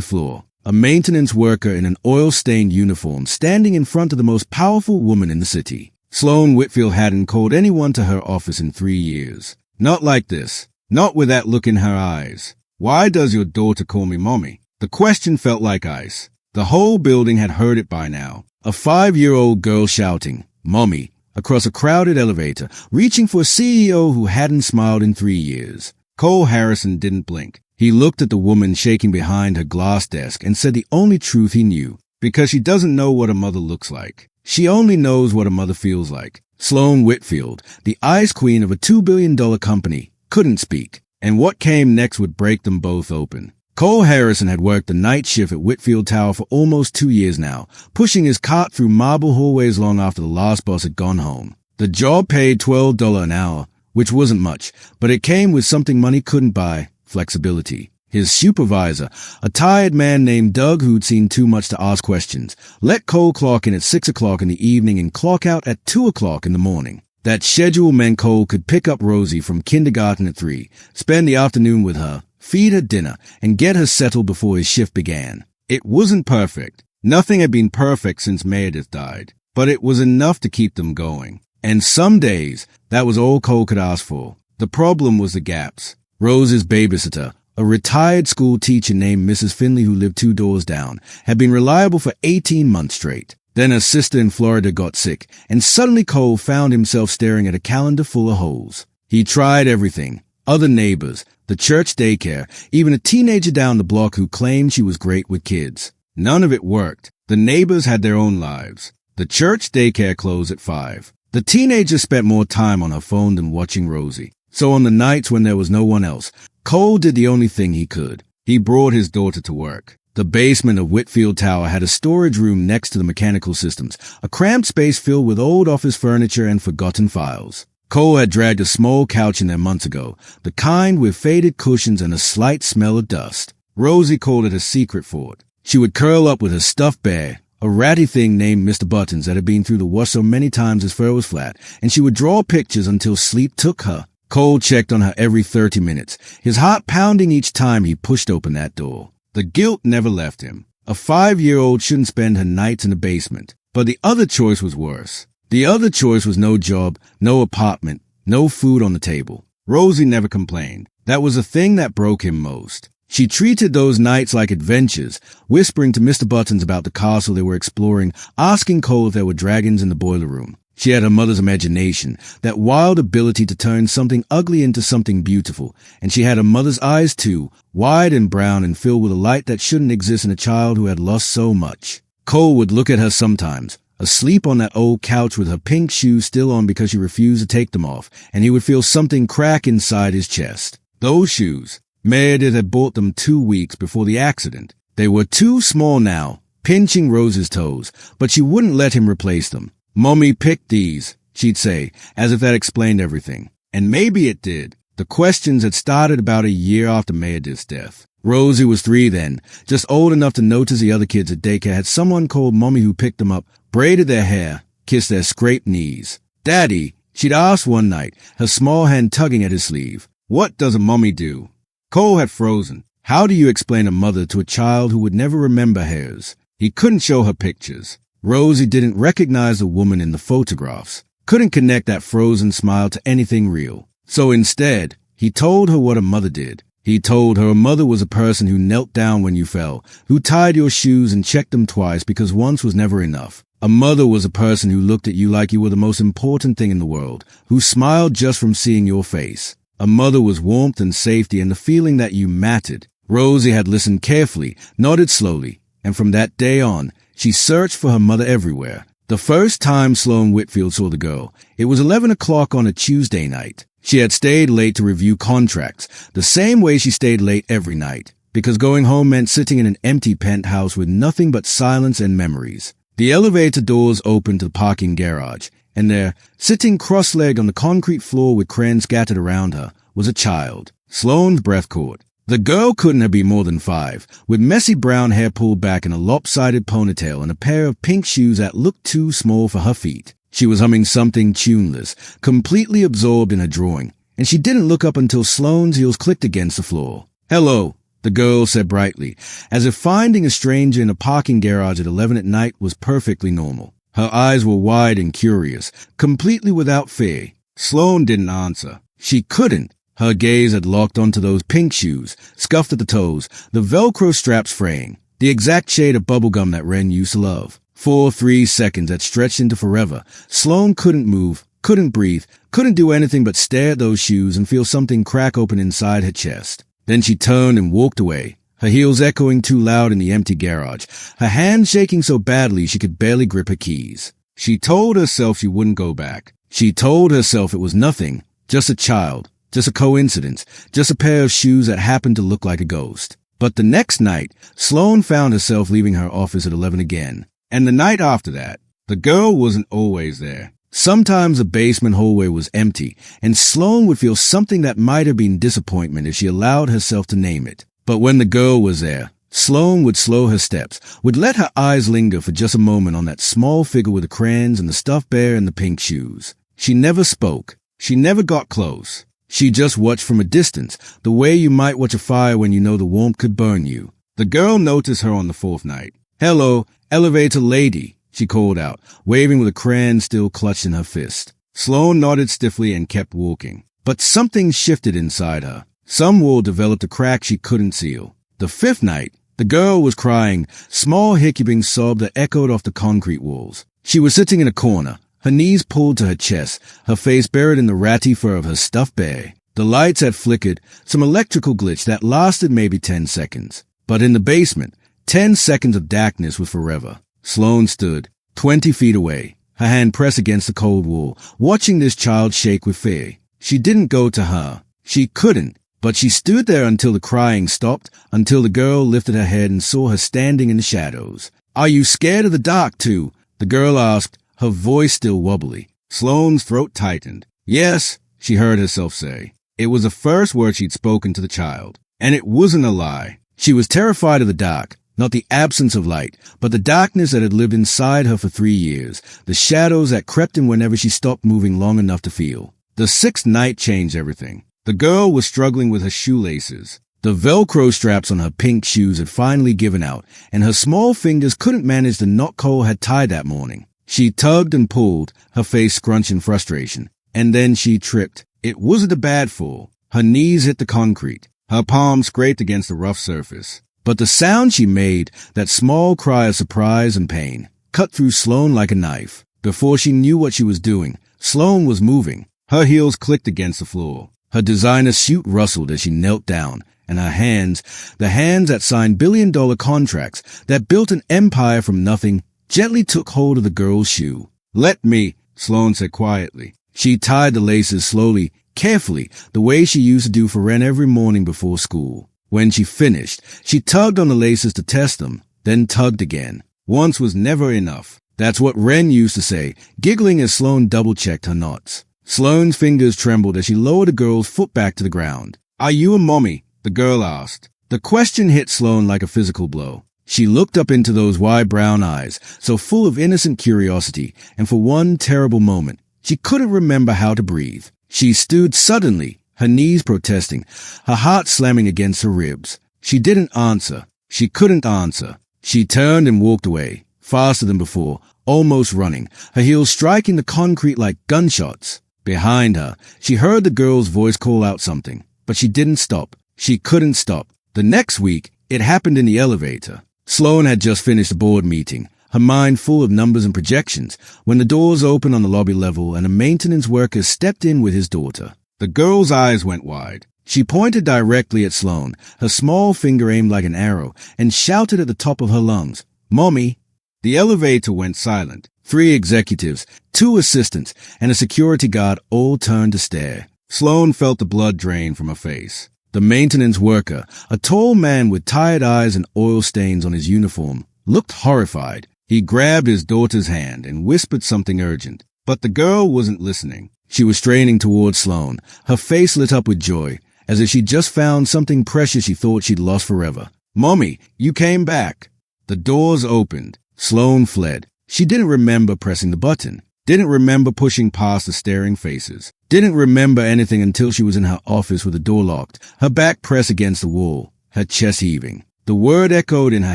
Floor, a maintenance worker in an oil-stained uniform standing in front of the most powerful woman in the city. Sloane Whitfield hadn't called anyone to her office in 3 years. Not like this. Not with that look in her eyes. Why does your daughter call me mommy? The question felt like ice. The whole building had heard it by now. A 5-year-old girl shouting, "Mommy," across a crowded elevator, reaching for a CEO who hadn't smiled in 3 years. Cole Harrison didn't blink. He looked at the woman shaking behind her glass desk and said the only truth he knew, because she doesn't know what a mother looks like. She only knows what a mother feels like. Sloane Whitfield, the ice queen of a $2 billion company, couldn't speak, and what came next would break them both open. Cole Harrison had worked the night shift at Whitfield Tower for almost 2 years now, pushing his cart through marble hallways long after the last boss had gone home. The job paid $12 an hour, which wasn't much, but it came with something money couldn't buy: flexibility. His supervisor, a tired man named Doug who'd seen too much to ask questions, let Cole clock in at 6 o'clock in the evening and clock out at 2 o'clock in the morning. That schedule meant Cole could pick up Rosie from kindergarten at 3, spend the afternoon with her, feed her dinner, and get her settled before his shift began. It wasn't perfect. Nothing had been perfect since Meredith died, but it was enough to keep them going. And some days, that was all Cole could ask for. The problem was the gaps. Rosie's babysitter, a retired school teacher named Mrs. Finley who lived 2 doors down, had been reliable for 18 months straight. Then her sister in Florida got sick, and suddenly Cole found himself staring at a calendar full of holes. He tried everything. Other neighbors, the church daycare, even a teenager down the block who claimed she was great with kids. None of it worked. The neighbors had their own lives. The church daycare closed at 5. The teenager spent more time on her phone than watching Rosie. So on the nights when there was no one else, Cole did the only thing he could. He brought his daughter to work. The basement of Whitfield Tower had a storage room next to the mechanical systems, a cramped space filled with old office furniture and forgotten files. Cole had dragged a small couch in there months ago, the kind with faded cushions and a slight smell of dust. Rosie called it a secret fort. She would curl up with her stuffed bear, a ratty thing named Mr. Buttons that had been through the wash so many times his fur was flat, and she would draw pictures until sleep took her. Cole checked on her every 30 minutes, his heart pounding each time he pushed open that door. The guilt never left him. A 5-year-old shouldn't spend her nights in the basement. But the other choice was worse. The other choice was no job, no apartment, no food on the table. Rosie never complained. That was the thing that broke him most. She treated those nights like adventures, whispering to Mr. Buttons about the castle they were exploring, asking Cole if there were dragons in the boiler room. She had her mother's imagination, that wild ability to turn something ugly into something beautiful, and she had her mother's eyes too, wide and brown and filled with a light that shouldn't exist in a child who had lost so much. Cole would look at her sometimes, asleep on that old couch with her pink shoes still on because she refused to take them off, and he would feel something crack inside his chest. Those shoes. Meredith had bought them 2 weeks before the accident. They were too small now, pinching Rose's toes, but she wouldn't let him replace them. "Mommy picked these," she'd say, as if that explained everything. And maybe it did. The questions had started about a year after Meredith's death. Rosie was 3 then, just old enough to notice the other kids at daycare had someone called Mommy who picked them up, braided their hair, kissed their scraped knees. "Daddy," she'd asked one night, her small hand tugging at his sleeve, "what does a mommy do?" Cole had frozen. How do you explain a mother to a child who would never remember hers? He couldn't show her pictures. Rosie didn't recognize the woman in the photographs, couldn't connect that frozen smile to anything real. So instead, he told her what a mother did. He told her a mother was a person who knelt down when you fell, who tied your shoes and checked them twice because once was never enough. A mother was a person who looked at you like you were the most important thing in the world, who smiled just from seeing your face. A mother was warmth and safety and the feeling that you mattered. Rosie had listened carefully, nodded slowly, and from that day on, she searched for her mother everywhere. The first time Sloane Whitfield saw the girl, it was 11 o'clock on a Tuesday night. She had stayed late to review contracts, the same way she stayed late every night, because going home meant sitting in an empty penthouse with nothing but silence and memories. The elevator doors opened to the parking garage, and there, sitting cross-legged on the concrete floor with crayons scattered around her, was a child. Sloane's breath caught. The girl couldn't have been more than 5, with messy brown hair pulled back in a lopsided ponytail and a pair of pink shoes that looked too small for her feet. She was humming something tuneless, completely absorbed in her drawing, and she didn't look up until Sloane's heels clicked against the floor. "Hello," the girl said brightly, as if finding a stranger in a parking garage at 11 at night was perfectly normal. Her eyes were wide and curious, completely without fear. Sloane didn't answer. She couldn't. Her gaze had locked onto those pink shoes, scuffed at the toes, the Velcro straps fraying, the exact shade of bubblegum that Ren used to love. For 3 seconds that stretched into forever, Sloane couldn't move, couldn't breathe, couldn't do anything but stare at those shoes and feel something crack open inside her chest. Then she turned and walked away, her heels echoing too loud in the empty garage, her hands shaking so badly she could barely grip her keys. She told herself she wouldn't go back. She told herself it was nothing, just a child, just a coincidence, just a pair of shoes that happened to look like a ghost. But the next night, Sloane found herself leaving her office at 11 again. And the night after that, the girl wasn't always there. Sometimes the basement hallway was empty, and Sloane would feel something that might have been disappointment if she allowed herself to name it. But when the girl was there, Sloane would slow her steps, would let her eyes linger for just a moment on that small figure with the crayons and the stuffed bear and the pink shoes. She never spoke. She never got close. She just watched from a distance, the way you might watch a fire when you know the warmth could burn you. The girl noticed her on the 4th night. "Hello, elevator lady," she called out, waving with a crayon still clutched in her fist. Sloane nodded stiffly and kept walking. But something shifted inside her. Some wall developed a crack she couldn't seal. The 5th night, the girl was crying, small hiccuping sob that echoed off the concrete walls. She was sitting in a corner, her knees pulled to her chest, her face buried in the ratty fur of her stuffed bear. The lights had flickered, some electrical glitch that lasted maybe 10 seconds. But in the basement, 10 seconds of darkness was forever. Sloane stood, 20 feet away, her hand pressed against the cold wall, watching this child shake with fear. She didn't go to her. She couldn't. But she stood there until the crying stopped, until the girl lifted her head and saw her standing in the shadows. "Are you scared of the dark, too?" the girl asked, her voice still wobbly. Sloane's throat tightened. "Yes," she heard herself say. It was the first word she'd spoken to the child. And it wasn't a lie. She was terrified of the dark, not the absence of light, but the darkness that had lived inside her for 3 years, the shadows that crept in whenever she stopped moving long enough to feel. The 6th night changed everything. The girl was struggling with her shoelaces. The Velcro straps on her pink shoes had finally given out, and her small fingers couldn't manage the knot Cole had tied that morning. She tugged and pulled, her face scrunched in frustration. And then she tripped. It wasn't a bad fall. Her knees hit the concrete. Her palms scraped against the rough surface. But the sound she made, that small cry of surprise and pain, cut through Sloane like a knife. Before she knew what she was doing, Sloane was moving. Her heels clicked against the floor. Her designer suit rustled as she knelt down, and her hands, the hands that signed billion-dollar contracts, that built an empire from nothing, gently took hold of the girl's shoe. "Let me," Sloane said quietly. She tied the laces slowly, carefully, the way she used to do for Ren every morning before school. When she finished, she tugged on the laces to test them, then tugged again. Once was never enough. That's what Ren used to say, giggling as Sloane double-checked her knots. Sloane's fingers trembled as she lowered the girl's foot back to the ground. "Are you a mommy?" the girl asked. The question hit Sloane like a physical blow. She looked up into those wide brown eyes, so full of innocent curiosity, and for one terrible moment, she couldn't remember how to breathe. She stood suddenly, her knees protesting, her heart slamming against her ribs. She didn't answer. She couldn't answer. She turned and walked away, faster than before, almost running, her heels striking the concrete like gunshots. Behind her, she heard the girl's voice call out something, but she didn't stop. She couldn't stop. The next week, it happened in the elevator. Sloane had just finished a board meeting, her mind full of numbers and projections, when the doors opened on the lobby level and a maintenance worker stepped in with his daughter. The girl's eyes went wide. She pointed directly at Sloane, her small finger aimed like an arrow, and shouted at the top of her lungs, "Mommy!" The elevator went silent. 3 executives, 2 assistants, and a security guard all turned to stare. Sloane felt the blood drain from her face. The maintenance worker, a tall man with tired eyes and oil stains on his uniform, looked horrified. He grabbed his daughter's hand and whispered something urgent. But the girl wasn't listening. She was straining toward Sloane, her face lit up with joy, as if she'd just found something precious she thought she'd lost forever. "Mommy, you came back." The doors opened. Sloane fled. She didn't remember pressing the button, didn't remember pushing past the staring faces, didn't remember anything until she was in her office with the door locked, her back pressed against the wall, her chest heaving. The word echoed in her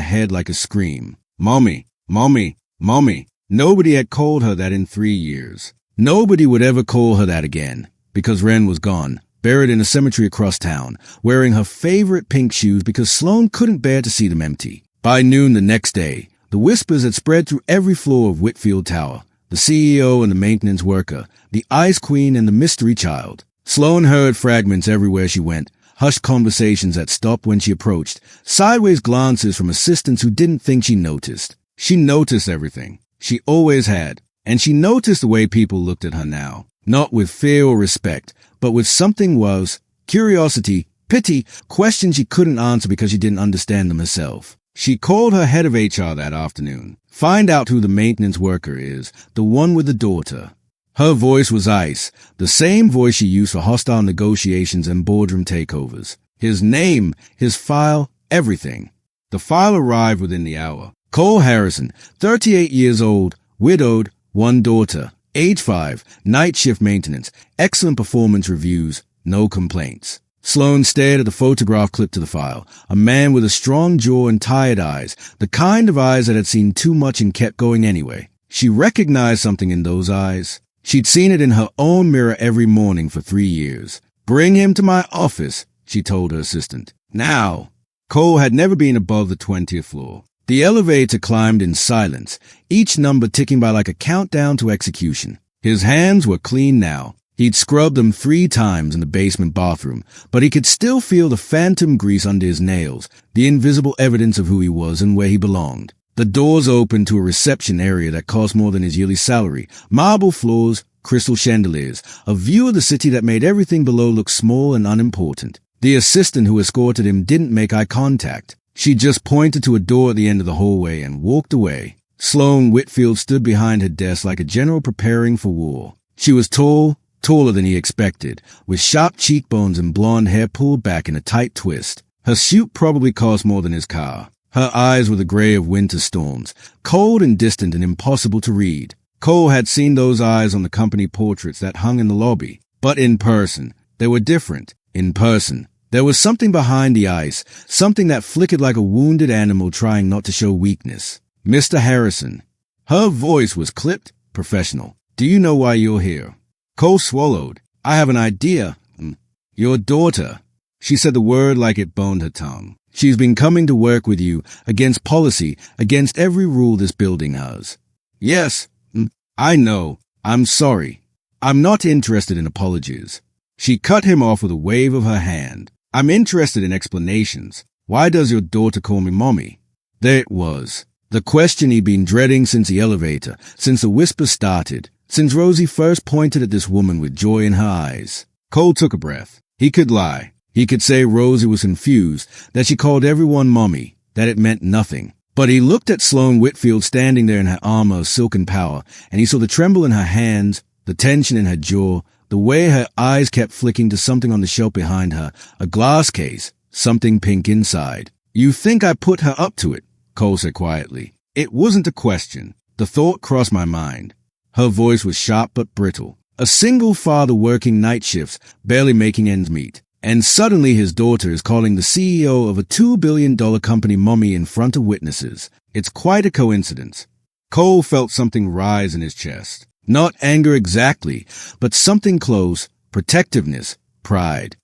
head like a scream. Mommy, mommy, mommy. Nobody had called her that in 3 years. Nobody would ever call her that again, because Ren was gone, buried in a cemetery across town, wearing her favorite pink shoes because Sloan couldn't bear to see them empty. By noon the next day, the whispers had spread through every floor of Whitfield Tower. The CEO and the maintenance worker, the Ice Queen and the mystery child. Sloan heard fragments everywhere she went, hushed conversations that stopped when she approached, sideways glances from assistants who didn't think she noticed. She noticed everything. She always had. And she noticed the way people looked at her now. Not with fear or respect, but with something was curiosity, pity, questions she couldn't answer because she didn't understand them herself. She called her head of HR that afternoon. Find out who the maintenance worker is, the one with the daughter. Her voice was ice, the same voice she used for hostile negotiations and boardroom takeovers. His name, his file, everything. The file arrived within the hour. Cole Harrison, 38 years old, widowed, one daughter, age 5, night shift maintenance, excellent performance reviews, no complaints. Sloan stared at the photograph clipped to the file, a man with a strong jaw and tired eyes, the kind of eyes that had seen too much and kept going anyway. She recognized something in those eyes. She'd seen it in her own mirror every morning for 3 years. Bring him to my office, she told her assistant. Now. Cole had never been above the 20th floor. The elevator climbed in silence, each number ticking by like a countdown to execution. His hands were clean now. He'd scrubbed them 3 times in the basement bathroom, but he could still feel the phantom grease under his nails, the invisible evidence of who he was and where he belonged. The doors opened to a reception area that cost more than his yearly salary, marble floors, crystal chandeliers, a view of the city that made everything below look small and unimportant. The assistant who escorted him didn't make eye contact. She just pointed to a door at the end of the hallway and walked away. Sloan Whitfield stood behind her desk like a general preparing for war. She was tall, taller than he expected, with sharp cheekbones and blonde hair pulled back in a tight twist. Her suit probably cost more than his car. Her eyes were the gray of winter storms, cold and distant and impossible to read. Cole had seen those eyes on the company portraits that hung in the lobby. But in person, they were different. In person, there was something behind the ice, something that flickered like a wounded animal trying not to show weakness. Mr. Harrison. Her voice was clipped, professional. Do you know why you're here? Cole swallowed. I have an idea. Your daughter. She said the word like it boned her tongue. She's been coming to work with you, against policy, against every rule this building has. Yes, I know. I'm sorry. I'm not interested in apologies. She cut him off with a wave of her hand. I'm interested in explanations. Why does your daughter call me mommy? There it was. The question he'd been dreading since the elevator, since the whisper started, since Rosie first pointed at this woman with joy in her eyes. Cole took a breath. He could lie. He could say Rosie was confused, that she called everyone mommy, that it meant nothing. But he looked at Sloan Whitfield standing there in her armor of silken power, and he saw the tremble in her hands, the tension in her jaw, the way her eyes kept flicking to something on the shelf behind her, a glass case, something pink inside. You think I put her up to it? Cole said quietly. It wasn't a question. The thought crossed my mind. Her voice was sharp but brittle. A single father working night shifts, barely making ends meet. And suddenly his daughter is calling the CEO of a $2 billion company mommy in front of witnesses. It's quite a coincidence. Cole felt something rise in his chest. Not anger exactly, but something close, protectiveness, pride.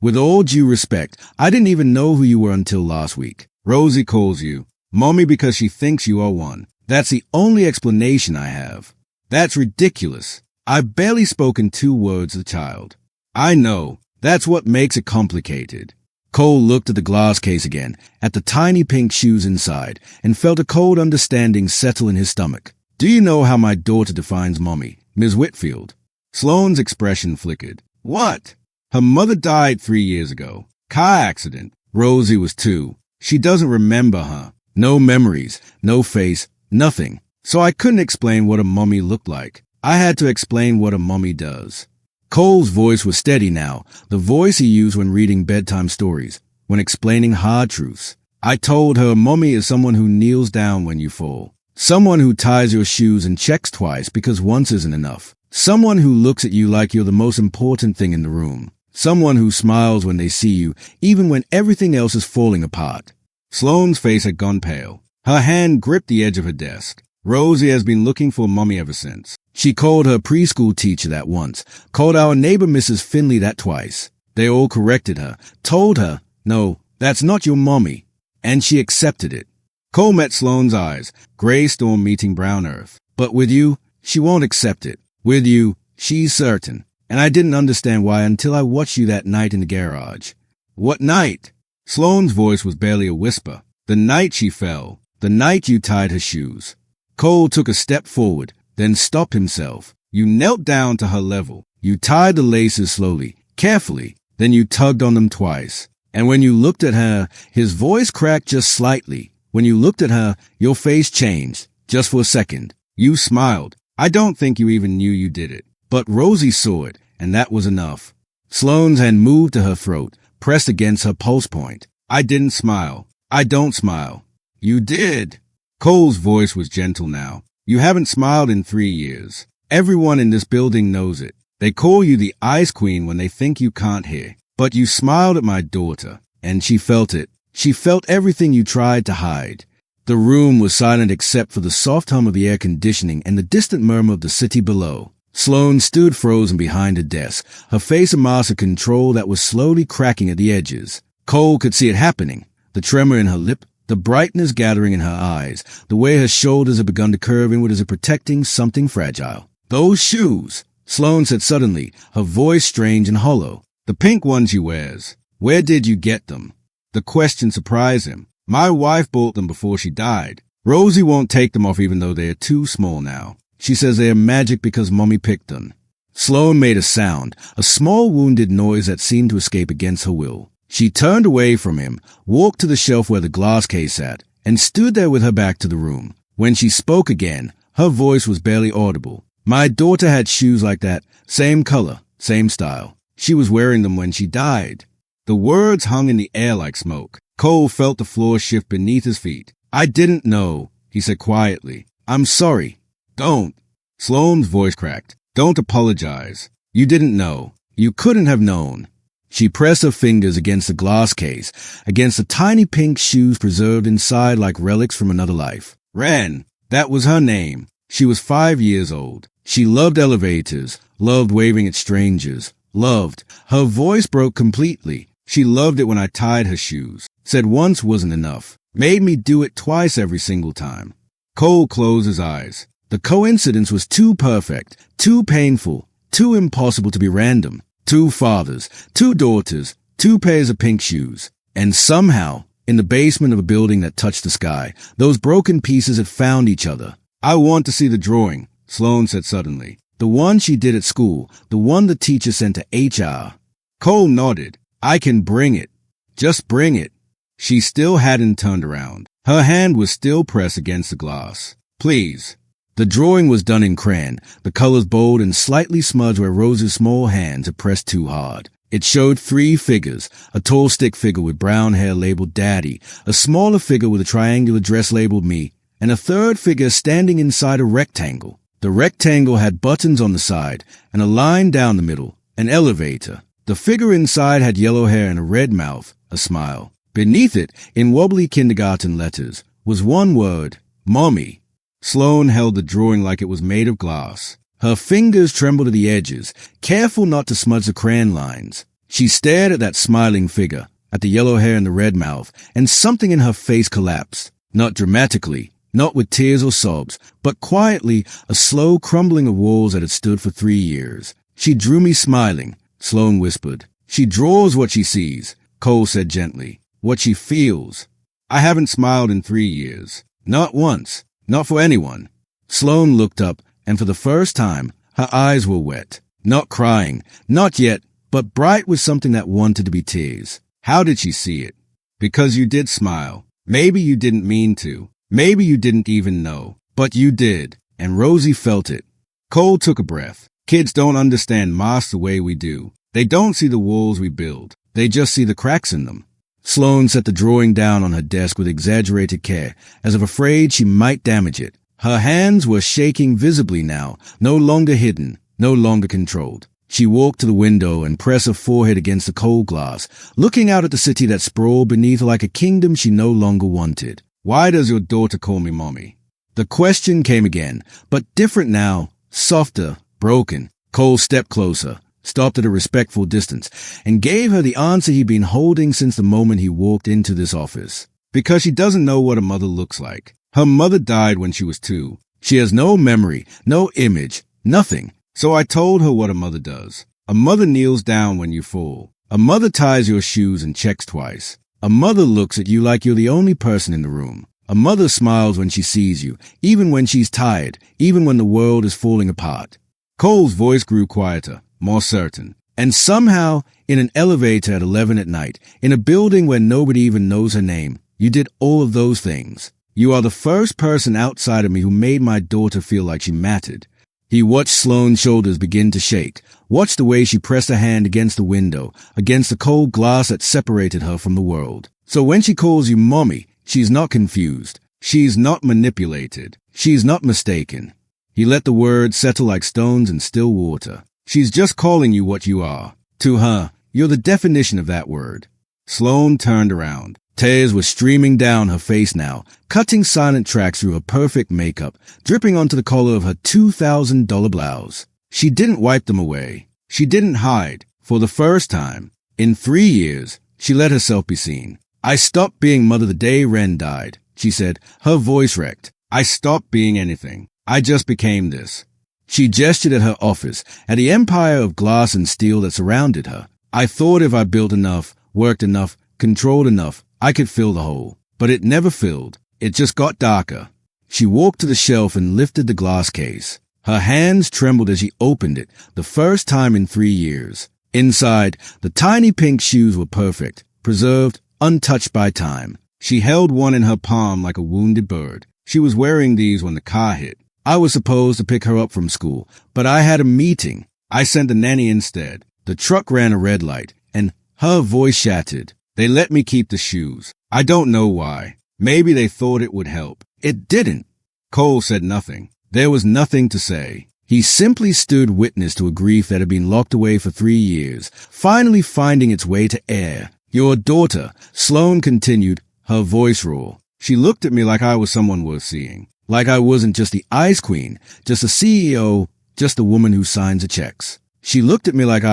With all due respect, I didn't even know who you were until last week. Rosie calls you mommy because she thinks you are one. That's the only explanation I have. That's ridiculous. I've barely spoken 2 words to the child. I know. That's what makes it complicated. Cole looked at the glass case again, at the tiny pink shoes inside, and felt a cold understanding settle in his stomach. Do you know how my daughter defines mommy, Ms. Whitfield? Sloan's expression flickered. What? Her mother died 3 years ago. Car accident. Rosie was 2. She doesn't remember her. No memories, no face, nothing. So I couldn't explain what a mommy looked like. I had to explain what a mommy does. Cole's voice was steady now, the voice he used when reading bedtime stories, when explaining hard truths. I told her mommy is someone who kneels down when you fall. Someone who ties your shoes and checks twice because once isn't enough. Someone who looks at you like you're the most important thing in the room. Someone who smiles when they see you, even when everything else is falling apart. Sloane's face had gone pale. Her hand gripped the edge of her desk. Rosie has been looking for Mommy ever since. She called her preschool teacher that once, called our neighbor Mrs. Finley that twice. They all corrected her, told her, no, that's not your mommy. And she accepted it. Cole met Sloane's eyes, gray storm meeting brown earth. But with you, she won't accept it. With you, she's certain. And I didn't understand why until I watched you that night in the garage. What night? Sloane's voice was barely a whisper. The night she fell. The night you tied her shoes. Cole took a step forward, then stopped himself. You knelt down to her level. You tied the laces slowly, carefully. Then you tugged on them twice. And when you looked at her, his voice cracked just slightly. When you looked at her, your face changed, just for a second. You smiled. I don't think you even knew you did it. But Rosie saw it, and that was enough. Sloane's hand moved to her throat, pressed against her pulse point. I didn't smile. I don't smile. You did. Cole's voice was gentle now. You haven't smiled in 3 years. Everyone in this building knows it. They call you the Ice Queen when they think you can't hear. But you smiled at my daughter, and she felt it. She felt everything you tried to hide. The room was silent except for the soft hum of the air conditioning and the distant murmur of the city below. Sloane stood frozen behind her desk, her face a mask of control that was slowly cracking at the edges. Cole could see it happening, the tremor in her lip, the brightness gathering in her eyes, the way her shoulders had begun to curve inward as if protecting something fragile. Those shoes, Sloane said suddenly, her voice strange and hollow. The pink ones she wears. Where did you get them? The question surprised him. My wife bought them before she died. Rosie won't take them off even though they are too small now. She says they are magic because Mommy picked them. Sloane made a sound, a small wounded noise that seemed to escape against her will. She turned away from him, walked to the shelf where the glass case sat, and stood there with her back to the room. When she spoke again, her voice was barely audible. My daughter had shoes like that, same color, same style. She was wearing them when she died. The words hung in the air like smoke. Cole felt the floor shift beneath his feet. I didn't know, he said quietly. I'm sorry. Don't. Sloane's voice cracked. Don't apologize. You didn't know. You couldn't have known. She pressed her fingers against the glass case, against the tiny pink shoes preserved inside like relics from another life. Ren. That was her name. She was 5 years old. She loved elevators, loved waving at strangers, loved. Her voice broke completely. She loved it when I tied her shoes. Said once wasn't enough. Made me do it twice every single time. Cole closed his eyes. The coincidence was too perfect, too painful, too impossible to be random. 2 fathers, 2 daughters, 2 pairs of pink shoes. And somehow, in the basement of a building that touched the sky, those broken pieces had found each other. I want to see the drawing, Sloane said suddenly. The one she did at school, the one the teacher sent to HR. Cole nodded. I can bring it. Just bring it. She still hadn't turned around. Her hand was still pressed against the glass. Please. The drawing was done in crayon, the colors bold and slightly smudged where Rose's small hands had pressed too hard. It showed 3 figures, a tall stick figure with brown hair labeled Daddy, a smaller figure with a triangular dress labeled Me, and a third figure standing inside a rectangle. The rectangle had buttons on the side and a line down the middle, an elevator. The figure inside had yellow hair and a red mouth, a smile. Beneath it, in wobbly kindergarten letters, was one word, Mommy. Sloane held the drawing like it was made of glass. Her fingers trembled at the edges, careful not to smudge the crayon lines. She stared at that smiling figure, at the yellow hair and the red mouth, and something in her face collapsed. Not dramatically, not with tears or sobs, but quietly, a slow crumbling of walls that had stood for 3 years. She drew me smiling, Sloane whispered. She draws what she sees, Cole said gently. What she feels. I haven't smiled in 3 years. Not once. Not for anyone. Sloane looked up, and for the first time, her eyes were wet. Not crying, not yet, but bright with something that wanted to be tears. How did she see it? Because you did smile. Maybe you didn't mean to. Maybe you didn't even know. But you did, and Rosie felt it. Cole took a breath. Kids don't understand masks the way we do. They don't see the walls we build. They just see the cracks in them. Sloane set the drawing down on her desk with exaggerated care, as if afraid she might damage it. Her hands were shaking visibly now, no longer hidden, no longer controlled. She walked to the window and pressed her forehead against the cold glass, looking out at the city that sprawled beneath her like a kingdom she no longer wanted. Why does your daughter call me mommy? The question came again, but different now, softer, broken. Cole stepped closer, stopped at a respectful distance, and gave her the answer he'd been holding since the moment he walked into this office. Because she doesn't know what a mother looks like. Her mother died when she was 2. She has no memory, no image, nothing. So I told her what a mother does. A mother kneels down when you fall. A mother ties your shoes and checks twice. A mother looks at you like you're the only person in the room. A mother smiles when she sees you, even when she's tired, even when the world is falling apart. Cole's voice grew quieter, more certain. And somehow, in an elevator at 11 at night, in a building where nobody even knows her name, you did all of those things. You are the first person outside of me who made my daughter feel like she mattered. He watched Sloane's shoulders begin to shake, watched the way she pressed her hand against the window, against the cold glass that separated her from the world. So when she calls you mommy, she's not confused. She's not manipulated. She's not mistaken. He let the words settle like stones in still water. She's just calling you what you are. To her, you're the definition of that word. Sloane turned around. Tears were streaming down her face now, cutting silent tracks through her perfect makeup, dripping onto the collar of her $2,000 blouse. She didn't wipe them away. She didn't hide. For the first time, in 3 years, she let herself be seen. I stopped being mother the day Ren died, she said, her voice wrecked. I stopped being anything. I just became this. She gestured at her office, at the empire of glass and steel that surrounded her. I thought if I built enough, worked enough, controlled enough, I could fill the hole. But it never filled. It just got darker. She walked to the shelf and lifted the glass case. Her hands trembled as she opened it, the first time in 3 years. Inside, the tiny pink shoes were perfect, preserved, untouched by time. She held one in her palm like a wounded bird. She was wearing these when the car hit. I was supposed to pick her up from school, but I had a meeting. I sent the nanny instead. The truck ran a red light, and her voice shattered. They let me keep the shoes. I don't know why. Maybe they thought it would help. It didn't. Cole said nothing. There was nothing to say. He simply stood witness to a grief that had been locked away for 3 years, finally finding its way to air. Your daughter, Sloane continued, her voice raw. She looked at me like I was someone worth seeing. Like I wasn't just the ice queen, just a CEO, just a woman who signs the checks. She looked at me like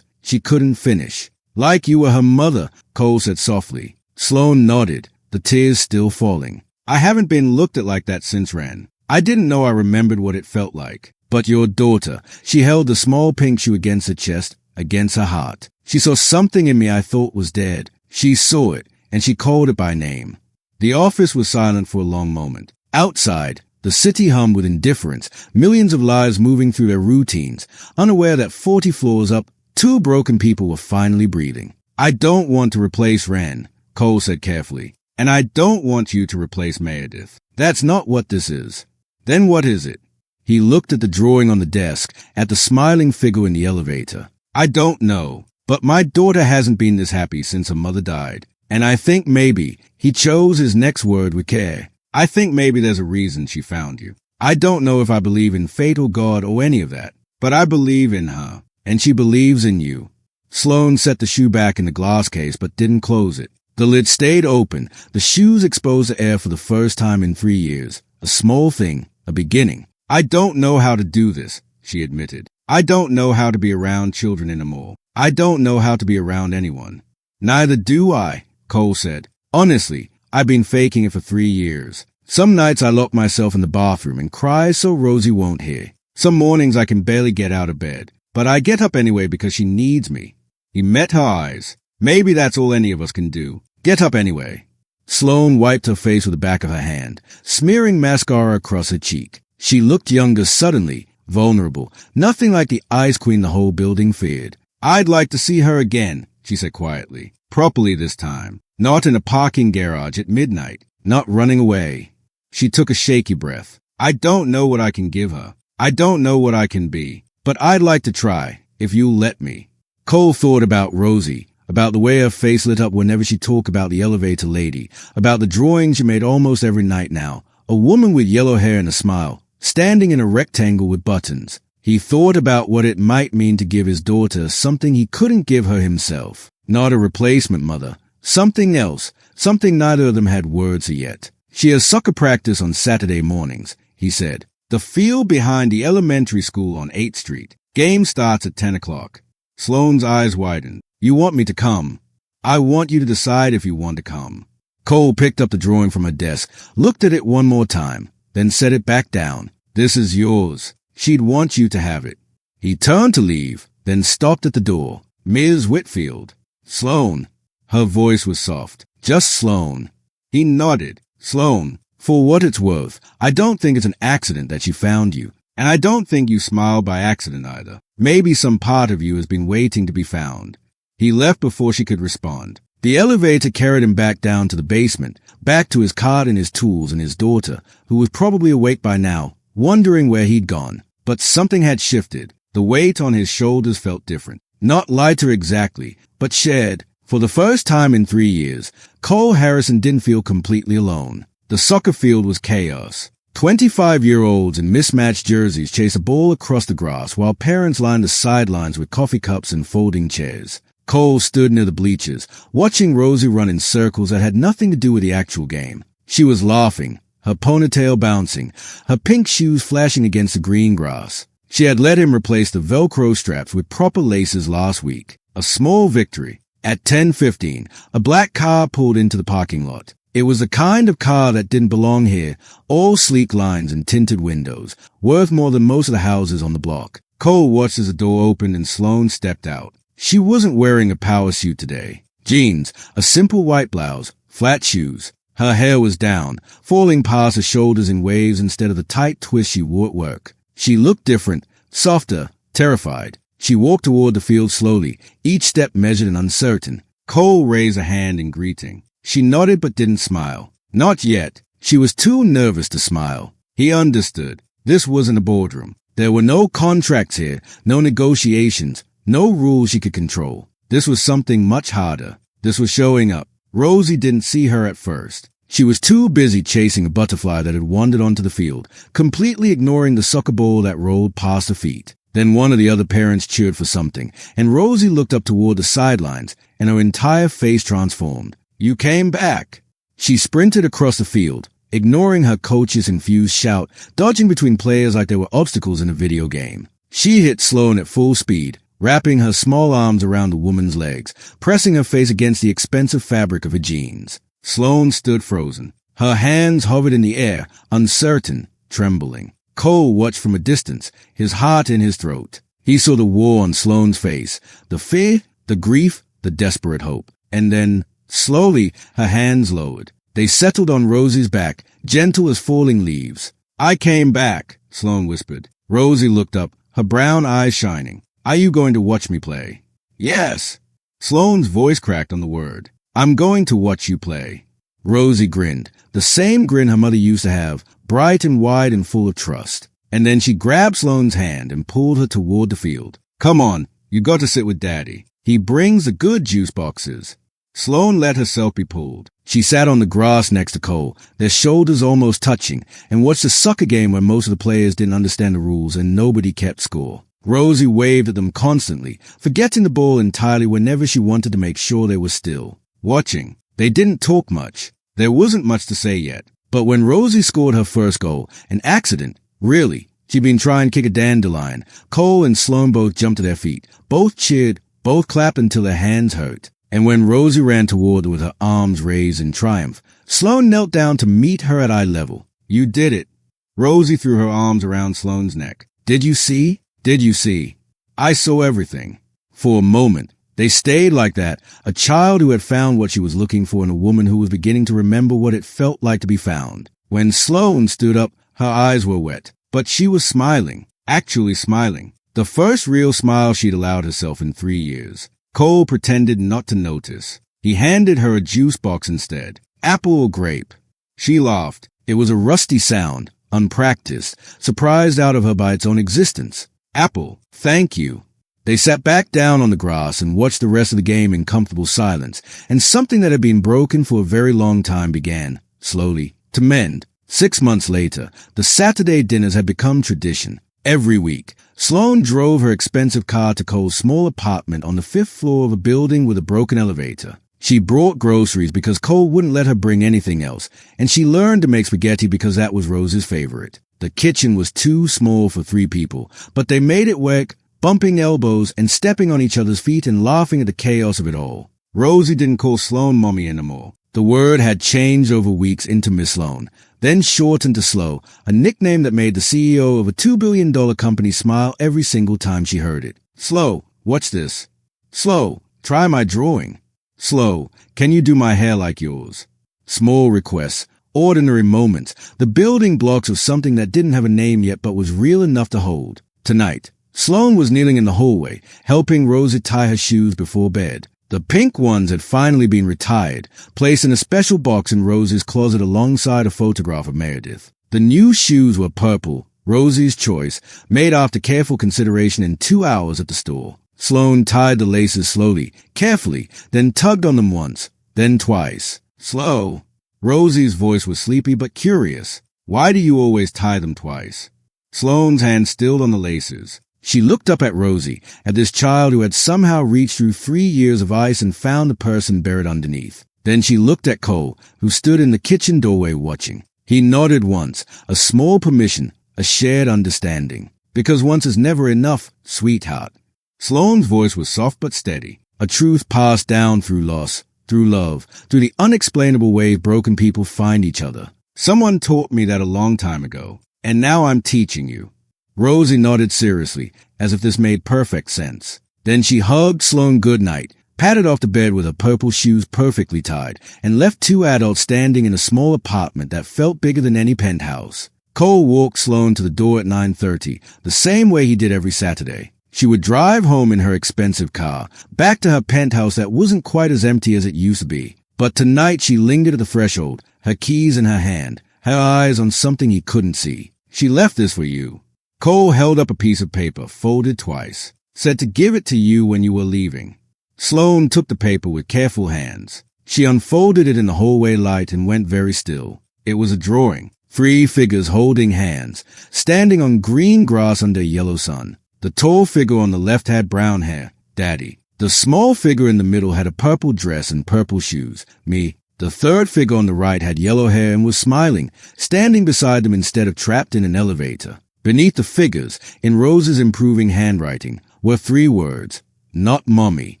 she couldn't finish. Like you were her mother, Cole said softly. Sloane nodded, the tears still falling. I haven't been looked at like that since Ren. I didn't know I remembered what it felt like. But your daughter, she held the small pink shoe against her chest, against her heart. She saw something in me I thought was dead. She saw it, and she called it by name. The office was silent for a long moment. Outside, the city hummed with indifference, millions of lives moving through their routines, unaware that 40 floors up, 2 broken people were finally breathing. I don't want to replace Ren, Cole said carefully, and I don't want you to replace Meredith. That's not what this is. Then what is it? He looked at the drawing on the desk, at the smiling figure in the elevator. I don't know, but my daughter hasn't been this happy since her mother died. And I think maybe he chose his next word with care. I think maybe there's a reason she found you. I don't know if I believe in fate or God or any of that, but I believe in her, and she believes in you. Sloane set the shoe back in the glass case but didn't close it. The lid stayed open, the shoes exposed to air for the first time in 3 years. A small thing, a beginning. I don't know how to do this, she admitted. I don't know how to be around children anymore. I don't know how to be around anyone. Neither do I, Cole said. Honestly, I've been faking it for 3 years. Some nights I lock myself in the bathroom and cry so Rosie won't hear. Some mornings I can barely get out of bed. But I get up anyway because she needs me. He met her eyes. Maybe that's all any of us can do. Get up anyway. Sloane wiped her face with the back of her hand, smearing mascara across her cheek. She looked younger suddenly, vulnerable, nothing like the ice queen the whole building feared. I'd like to see her again, she said quietly. Properly this time. Not in a parking garage at midnight. Not running away. She took a shaky breath. I don't know what I can give her. I don't know what I can be. But I'd like to try, if you'll let me. Cole thought about Rosie, about the way her face lit up whenever she talked about the elevator lady, about the drawing she made almost every night now. A woman with yellow hair and a smile, standing in a rectangle with buttons. He thought about what it might mean to give his daughter something he couldn't give her himself. Not a replacement mother. Something else. Something neither of them had words for yet. She has soccer practice on Saturday mornings, he said. The field behind the elementary school on 8th Street. Game starts at 10 o'clock. Sloane's eyes widened. You want me to come? I want you to decide if you want to come. Cole picked up the drawing from her desk, looked at it one more time, then set it back down. This is yours. She'd want you to have it. He turned to leave, then stopped at the door. Ms. Whitfield. Sloane. Her voice was soft. Just Sloane. He nodded. Sloane, for what it's worth, I don't think it's an accident that she found you. And I don't think you smiled by accident either. Maybe some part of you has been waiting to be found. He left before she could respond. The elevator carried him back down to the basement, back to his cart and his tools and his daughter, who was probably awake by now, wondering where he'd gone. But something had shifted. The weight on his shoulders felt different. Not lighter exactly, but shared. For the first time in 3 years, Cole Harrison didn't feel completely alone. The soccer field was chaos. 25-year-olds in mismatched jerseys chase a ball across the grass while parents lined the sidelines with coffee cups and folding chairs. Cole stood near the bleachers, watching Rosie run in circles that had nothing to do with the actual game. She was laughing, her ponytail bouncing, her pink shoes flashing against the green grass. She had let him replace the Velcro straps with proper laces last week. A small victory. At 10:15, a black car pulled into the parking lot. It was the kind of car that didn't belong here, all sleek lines and tinted windows, worth more than most of the houses on the block. Cole watched as the door opened and Sloane stepped out. She wasn't wearing a power suit today. Jeans, a simple white blouse, flat shoes. Her hair was down, falling past her shoulders in waves instead of the tight twist she wore at work. She looked different, softer, terrified. She walked toward the field slowly, each step measured and uncertain. Cole raised a hand in greeting. She nodded but didn't smile. Not yet. She was too nervous to smile. He understood. This wasn't a boardroom. There were no contracts here, no negotiations, no rules she could control. This was something much harder. This was showing up. Rosie didn't see her at first. She was too busy chasing a butterfly that had wandered onto the field, completely ignoring the soccer ball that rolled past her feet. Then one of the other parents cheered for something, and Rosie looked up toward the sidelines, and her entire face transformed. You came back. She sprinted across the field, ignoring her coach's infused shout, dodging between players like there were obstacles in a video game. She hit Sloane at full speed, wrapping her small arms around the woman's legs, pressing her face against the expensive fabric of her jeans. Sloane stood frozen. Her hands hovered in the air, uncertain, trembling. Cole watched from a distance, his heart in his throat. He saw the war on Sloane's face, the fear, the grief, the desperate hope. And then, slowly, her hands lowered. They settled on Rosie's back, gentle as falling leaves. I came back, Sloane whispered. Rosie looked up, her brown eyes shining. Are you going to watch me play? Yes. Sloane's voice cracked on the word. I'm going to watch you play. Rosie grinned, the same grin her mother used to have, bright and wide and full of trust. And then she grabbed Sloane's hand and pulled her toward the field. Come on, you got to sit with Daddy. He brings the good juice boxes. Sloane let herself be pulled. She sat on the grass next to Cole, their shoulders almost touching, and watched a soccer game where most of the players didn't understand the rules and nobody kept score. Rosie waved at them constantly, forgetting the ball entirely whenever she wanted to make sure they were still watching. They didn't talk much. There wasn't much to say yet. But when Rosie scored her first goal, an accident, really, she'd been trying to kick a dandelion. Cole and Sloane both jumped to their feet. Both cheered, both clapped until their hands hurt. And when Rosie ran toward her with her arms raised in triumph, Sloane knelt down to meet her at eye level. You did it. Rosie threw her arms around Sloane's neck. Did you see? Did you see? I saw everything. For a moment, they stayed like that, a child who had found what she was looking for in a woman who was beginning to remember what it felt like to be found. When Sloane stood up, her eyes were wet, but she was smiling, actually smiling. The first real smile she'd allowed herself in 3 years. Cole pretended not to notice. He handed her a juice box instead. Apple or grape? She laughed. It was a rusty sound, unpracticed, surprised out of her by its own existence. Apple, thank you. They sat back down on the grass and watched the rest of the game in comfortable silence, and something that had been broken for a very long time began, slowly, to mend. 6 months later, the Saturday dinners had become tradition. Every week, Sloane drove her expensive car to Cole's small apartment on the 5th floor of a building with a broken elevator. She brought groceries because Cole wouldn't let her bring anything else, and she learned to make spaghetti because that was Rose's favorite. The kitchen was too small for 3 people, but they made it work, bumping elbows and stepping on each other's feet and laughing at the chaos of it all. Rosie didn't call Sloane Mommy anymore. The word had changed over weeks into Miss Sloane, then shortened to Slow, a nickname that made the CEO of a $2 billion company smile every single time she heard it. Slow, watch this. Slow, try my drawing. Slow, can you do my hair like yours? Small requests, ordinary moments, the building blocks of something that didn't have a name yet but was real enough to hold. Tonight, Sloane was kneeling in the hallway, helping Rosie tie her shoes before bed. The pink ones had finally been retired, placed in a special box in Rosie's closet alongside a photograph of Meredith. The new shoes were purple, Rosie's choice, made after careful consideration in 2 hours at the store. Sloane tied the laces slowly, carefully, then tugged on them once, then twice. Slow. Rosie's voice was sleepy but curious. Why do you always tie them twice? Sloane's hand stilled on the laces. She looked up at Rosie, at this child who had somehow reached through 3 years of ice and found the person buried underneath. Then she looked at Cole, who stood in the kitchen doorway watching. He nodded once, a small permission, a shared understanding. Because once is never enough, sweetheart. Sloane's voice was soft but steady, a truth passed down through loss, through love, through the unexplainable way broken people find each other. Someone taught me that a long time ago, and now I'm teaching you. Rosie nodded seriously, as if this made perfect sense. Then she hugged Sloane goodnight, patted off to bed with her purple shoes perfectly tied, and left 2 adults standing in a small apartment that felt bigger than any penthouse. Cole walked Sloane to the door at 9:30, the same way he did every Saturday. She would drive home in her expensive car, back to her penthouse that wasn't quite as empty as it used to be. But tonight she lingered at the threshold, her keys in her hand, her eyes on something he couldn't see. She left this for you. Cole held up a piece of paper, folded twice, said to give it to you when you were leaving. Sloane took the paper with careful hands. She unfolded it in the hallway light and went very still. It was a drawing, 3 figures holding hands, standing on green grass under a yellow sun. The tall figure on the left had brown hair, Daddy. The small figure in the middle had a purple dress and purple shoes, me. The third figure on the right had yellow hair and was smiling, standing beside them instead of trapped in an elevator. Beneath the figures, in Rose's improving handwriting, were 3 words, not mommy,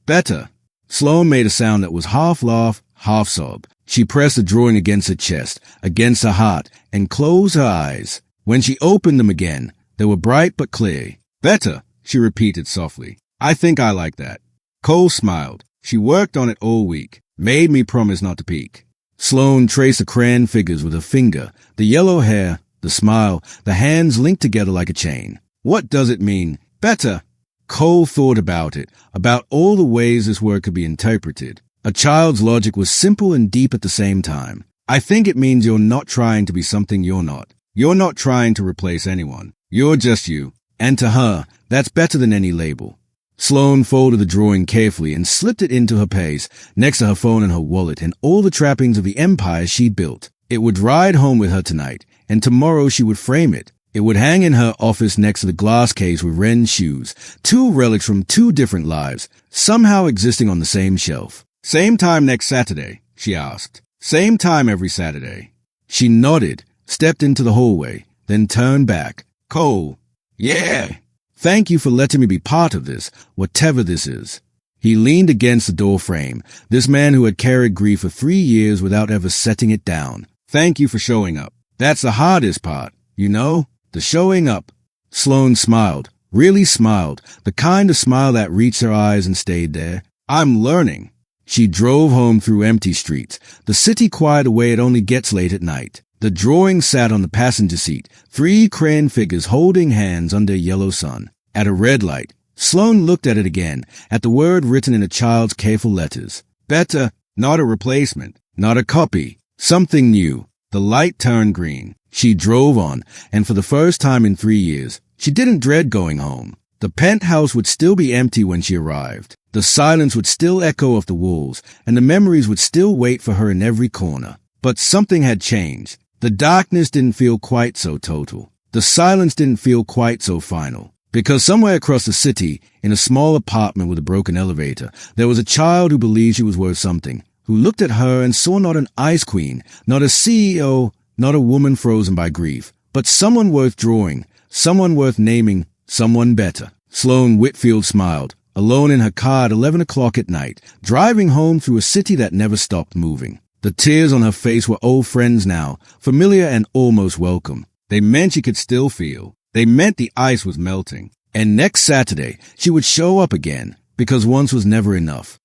better. Sloane made a sound that was half laugh, half sob. She pressed the drawing against her chest, against her heart, and closed her eyes. When she opened them again, they were bright but clear. Better, she repeated softly. I think I like that. Cole smiled. She worked on it all week, made me promise not to peek. Sloane traced the crayon figures with her finger, the yellow hair, the smile, the hands linked together like a chain. What does it mean? Better. Cole thought about it, about all the ways this word could be interpreted. A child's logic was simple and deep at the same time. I think it means you're not trying to be something you're not. You're not trying to replace anyone. You're just you. And to her, that's better than any label. Sloane folded the drawing carefully and slipped it into her purse, next to her phone and her wallet and all the trappings of the empire she'd built. It would ride home with her tonight, and tomorrow she would frame it. It would hang in her office next to the glass case with Wren's shoes, 2 relics from 2 different lives, somehow existing on the same shelf. Same time next Saturday, she asked. Same time every Saturday. She nodded, stepped into the hallway, then turned back. Cole. Yeah. Thank you for letting me be part of this, whatever this is. He leaned against the door frame, this man who had carried grief for 3 years without ever setting it down. Thank you for showing up. That's the hardest part, you know? The showing up. Sloane smiled, really smiled, the kind of smile that reached her eyes and stayed there. I'm learning. She drove home through empty streets, the city quiet away it only gets late at night. The drawing sat on the passenger seat, 3 crayon figures holding hands under a yellow sun. At a red light, Sloane looked at it again, at the word written in a child's careful letters. Better, not a replacement, not a copy, something new. The light turned green. She drove on, and for the first time in 3 years, she didn't dread going home. The penthouse would still be empty when she arrived. The silence would still echo off the walls, and the memories would still wait for her in every corner. But something had changed. The darkness didn't feel quite so total. the silence didn't feel quite so final. Because somewhere across the city, in a small apartment with a broken elevator, there was a child who believed she was worth something, who looked at her and saw not an ice queen, not a CEO, not a woman frozen by grief, but someone worth drawing, someone worth naming, someone better. Sloane Whitfield smiled, alone in her car at 11 o'clock at night, driving home through a city that never stopped moving. The tears on her face were old friends now, familiar and almost welcome. They meant she could still feel. They meant the ice was melting. And next Saturday, she would show up again, because once was never enough.